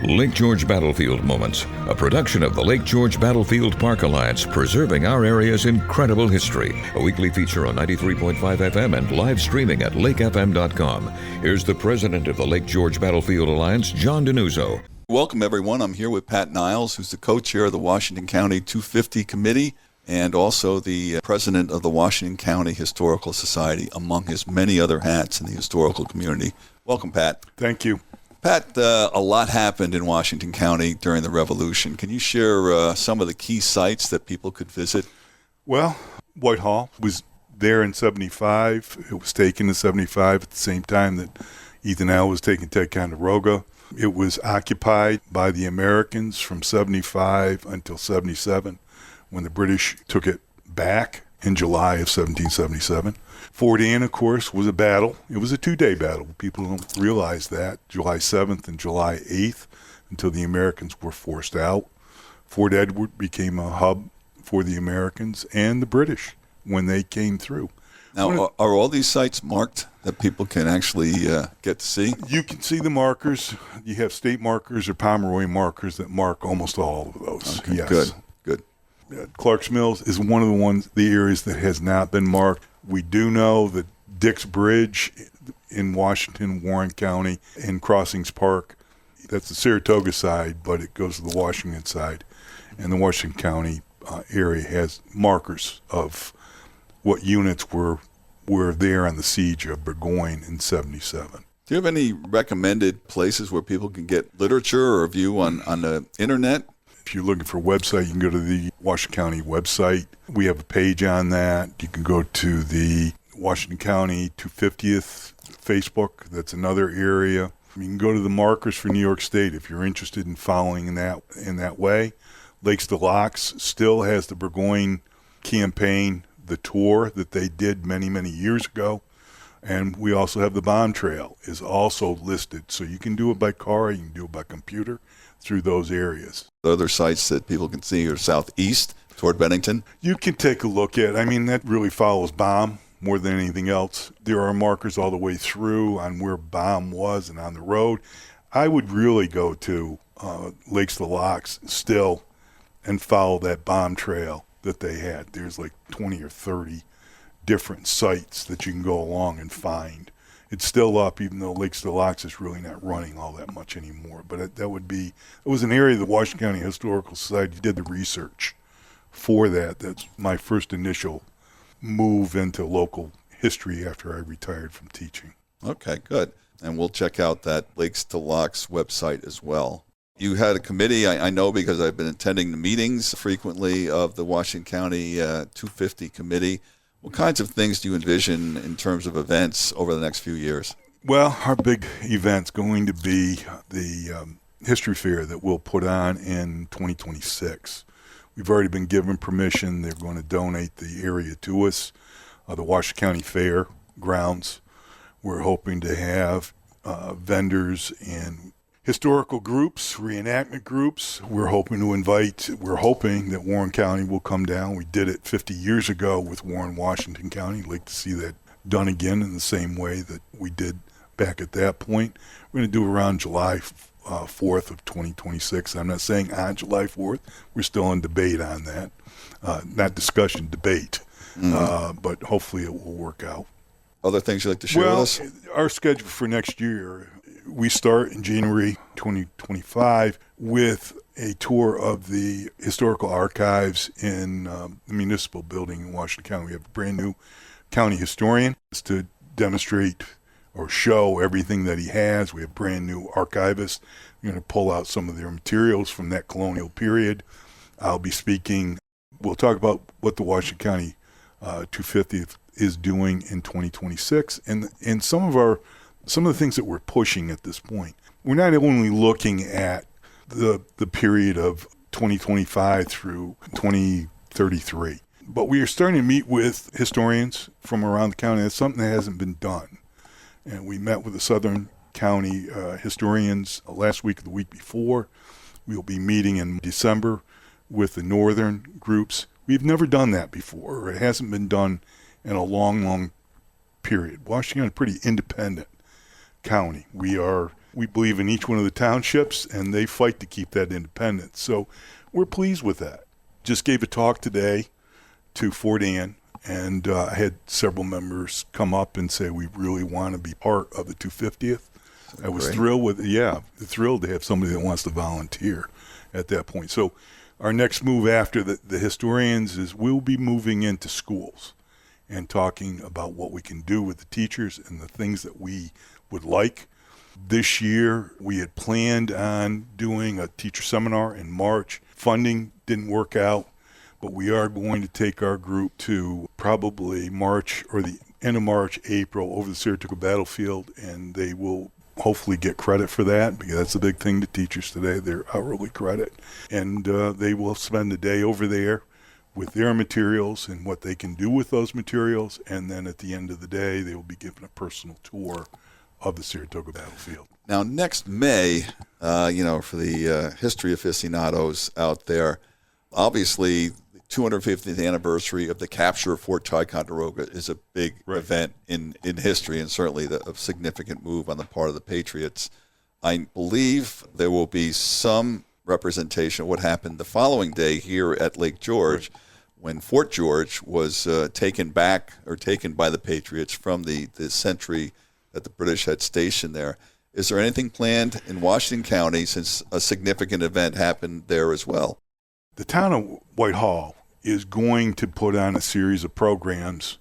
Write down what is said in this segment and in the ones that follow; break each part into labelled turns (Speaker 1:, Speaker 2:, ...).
Speaker 1: Lake George Battlefield Moments, a production of the Lake George Battlefield Park Alliance, preserving our area's incredible history. A weekly feature on 93.5 FM and live streaming at lakefm.com. Here's the president of the Lake George Battlefield Alliance, John DiNuzzo.
Speaker 2: Welcome, everyone. I'm here with Pat Niles, who's the co-chair of the Washington County 250 Committee and also the president of the Washington County Historical Society, among his many other hats in the historical community. Welcome, Pat.
Speaker 3: Thank you.
Speaker 2: Pat, a lot happened in Washington County during the Revolution. Can you share some of the key sites that people could visit?
Speaker 3: Well, Whitehall was there in 75. It was taken in 75 at the same time that Ethan Allen was taking Ticonderoga. It was occupied by the Americans from 75 until 77, when the British took it back in July of 1777. Fort Anne, of course, was a battle. It was a two-day battle. People don't realize that. July 7th and July 8th, until the Americans were forced out. Fort Edward became a hub for the Americans and the British when they came through.
Speaker 2: Now, are all these sites marked that people can actually get to see?
Speaker 3: You can see the markers. You have state markers or Pomeroy markers that mark almost all of those.
Speaker 2: Okay,
Speaker 3: yes.
Speaker 2: Good.
Speaker 3: Clark's Mills is one of the areas that has not been marked. We do know that Dick's Bridge in Washington, Warren County, in Crossings Park, that's the Saratoga side, but it goes to the Washington side. And the Washington County area has markers of what units were there on the siege of Burgoyne in 77.
Speaker 2: Do you have any recommended places where people can get literature or view on the internet?
Speaker 3: If you're looking for a website, you can go to the Washington County website. We have a page on that. You can go to the Washington County 250th Facebook. That's another area. You can go to the markers for New York State if you're interested in following in that way. Lakes to Locks still has the Burgoyne campaign, the tour that they did many, many years ago. And we also have the Bomb Trail is also listed. So you can do it by car, you can do it by computer through those areas.
Speaker 2: The other sites that people can see are southeast toward Bennington.
Speaker 3: You can take a look at, that really follows Baum more than anything else. There are markers all the way through on where Baum was and on the road. I would really go to Lakes to Locks still and follow that Bomb Trail that they had. There's like 20 or 30 different sites that you can go along and find. It's still up, even though Lakes to Locks is really not running all that much anymore. But it was an area the Washington County Historical Society did the research for that. That's my first initial move into local history after I retired from teaching.
Speaker 2: Okay, good. And we'll check out that Lakes to Locks website as well. You had a committee, I know because I've been attending the meetings frequently of the Washington County 250 Committee. What kinds of things do you envision in terms of events over the next few years?
Speaker 3: Well, our big event's going to be the history fair that we'll put on in 2026. We've already been given permission. They're going to donate the area to us, the Washington County Fair grounds. We're hoping to have vendors and historical groups, reenactment groups. We're hoping that Warren County will come down. We did it 50 years ago with Warren, Washington County. I'd like to see that done again in the same way that we did back at that point. We're going to do it around July 4th of 2026. I'm not saying on July 4th. We're still in debate on that. Not discussion, debate. Mm-hmm. But hopefully it will work out.
Speaker 2: Other things you'd like to share with us?
Speaker 3: Our schedule for next year, we start in January 2025 with a tour of the historical archives in the municipal building in Washington County. We have a brand new county historian to demonstrate or show everything that he has. We have brand new archivists. We're going to pull out some of their materials from that colonial period. I'll be speaking. We'll talk about what the Washington County 250th is doing in 2026 and some of the things that we're pushing at this point. We're not only looking at the period of 2025 through 2033, but we are starting to meet with historians from around the county. That's something that hasn't been done. And we met with the Southern County historians last week or the week before. We'll be meeting in December with the northern groups. We've never done that before, or it hasn't been done in a long, long period. Washington is a pretty independent county. We are We believe in each one of the townships, and they fight to keep that independence. So we're pleased with that. Just gave a talk today to Fort Ann, and I had several members come up and say we really want to be part of the 250th. I was thrilled to have somebody that wants to volunteer at that point. So our next move after the historians is we'll be moving into schools and talking about what we can do with the teachers and the things that we would like. This year, we had planned on doing a teacher seminar in March. Funding didn't work out, but we are going to take our group to probably March or the end of March, April, over the Saratoga battlefield, and they will hopefully get credit for that, because that's a big thing to teachers today, their hourly credit. And they will spend a day over there with their materials and what they can do with those materials, and then at the end of the day, they will be given a personal tour of the Saratoga battlefield.
Speaker 2: Now, next May, for the history aficionados out there, obviously, the 250th anniversary of the capture of Fort Ticonderoga is a big event in history, and certainly a significant move on the part of the Patriots. I believe there will be some representation of what happened the following day here at Lake George, when Fort George was taken by the Patriots from the sentry that the British had stationed there. Is there anything planned in Washington County, since a significant event happened there as well?
Speaker 3: The town of Whitehall is going to put on a series of programs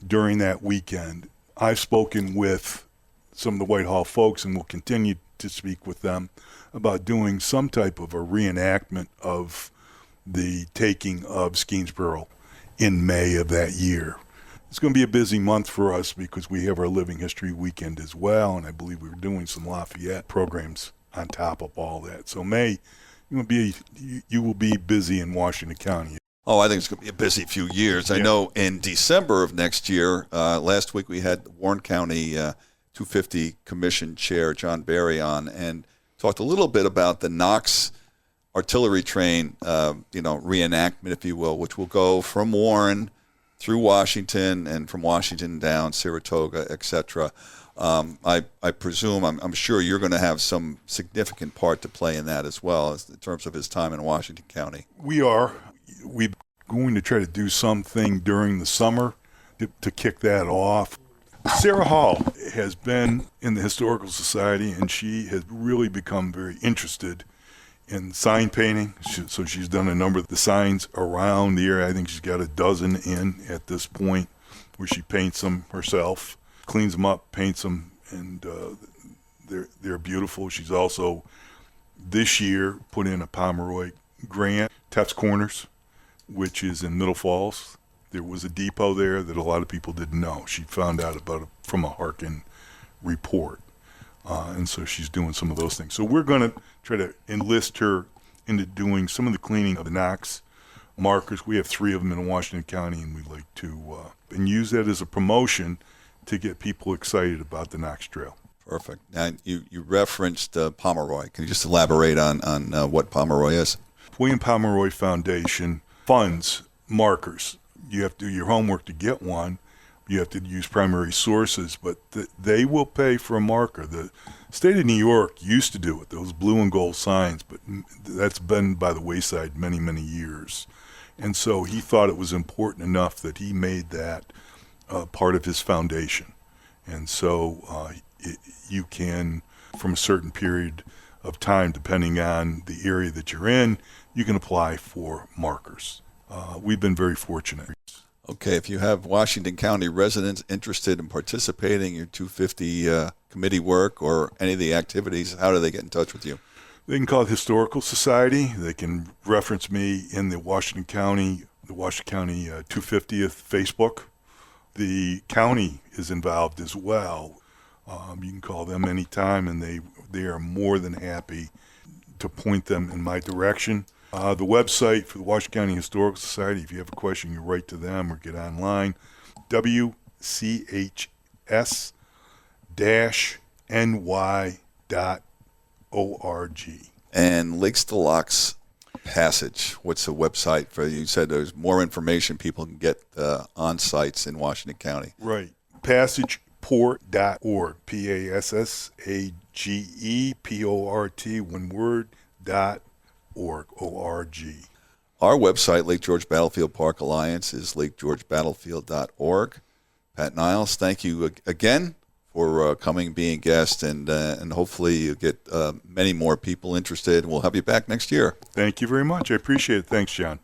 Speaker 3: during that weekend. I've spoken with some of the Whitehall folks and will continue to speak with them about doing some type of a reenactment of the taking of Skeensboro in May of that year. It's going to be a busy month for us because we have our Living History Weekend as well, and I believe we're doing some Lafayette programs on top of all that. So May, you will be busy in Washington County.
Speaker 2: Oh, I think it's going to be a busy few years. I know in December of next year, last week we had Warren County 250 Commission Chair John Barry on and talked a little bit about the Knox artillery train, reenactment, if you will, which will go from Warren through Washington and from Washington down Saratoga, etc. I presume, I'm sure you're going to have some significant part to play in that as well, in terms of his time in Washington County.
Speaker 3: We are. We're going to try to do something during the summer to kick that off. Sarah Hall has been in the Historical Society, and she has really become very interested in sign painting. So she's done a number of the signs around the area. I think she's got a dozen in at this point, where she paints them herself, cleans them up, paints them, and they're beautiful. She's also this year put in a Pomeroy grant, Tefts Corners, which is in Middle Falls. There was a depot there that a lot of people didn't know. She found out about it from a Harkin report. And so she's doing some of those things. So we're going to try to enlist her into doing some of the cleaning of the Knox markers. We have 3 of them in Washington County, and we'd like to and use that as a promotion to get people excited about the Knox Trail.
Speaker 2: Perfect. Now, you referenced Pomeroy. Can you just elaborate on what Pomeroy is?
Speaker 3: William Pomeroy Foundation funds markers. You have to do your homework to get one. You have to use primary sources, but they will pay for a marker. The state of New York used to do it, those blue and gold signs, but that's been by the wayside many, many years. And so he thought it was important enough that he made that part of his foundation. And so you can, from a certain period of time, depending on the area that you're in, you can apply for markers. We've been very fortunate.
Speaker 2: Okay, if you have Washington County residents interested in participating in your 250 committee work or any of the activities, how do they get in touch with you?
Speaker 3: They can call the Historical Society. They can reference me in the Washington County 250th Facebook. The county is involved as well. You can call them anytime, and they are more than happy to point them in my direction. The website for the Washington County Historical Society, if you have a question, you write to them or get online, wchs-ny.org.
Speaker 2: And Lakes to Locks Passage, what's the website for? You said there's more information people can get on sites in Washington County.
Speaker 3: Right. Passageport.org, PASSAGE GEPORT, one word, .org, O-R-G.
Speaker 2: Our website, Lake George Battlefield Park Alliance, is lakegeorgebattlefield.org. Pat Niles, thank you again for coming, being a guest, and hopefully you get many more people interested. We'll have you back next year.
Speaker 3: Thank you very much. I appreciate it. Thanks, John.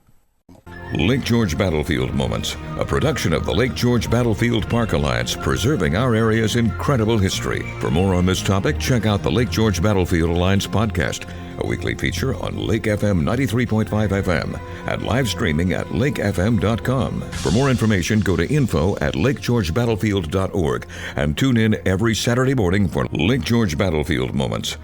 Speaker 1: Lake George Battlefield Moments, a production of the Lake George Battlefield Park Alliance, preserving our area's incredible history. For more on this topic, check out the Lake George Battlefield Alliance podcast, a weekly feature on Lake FM 93.5 FM and live streaming at lakefm.com. For more information, go to info@lakegeorgebattlefield.org and tune in every Saturday morning for Lake George Battlefield Moments.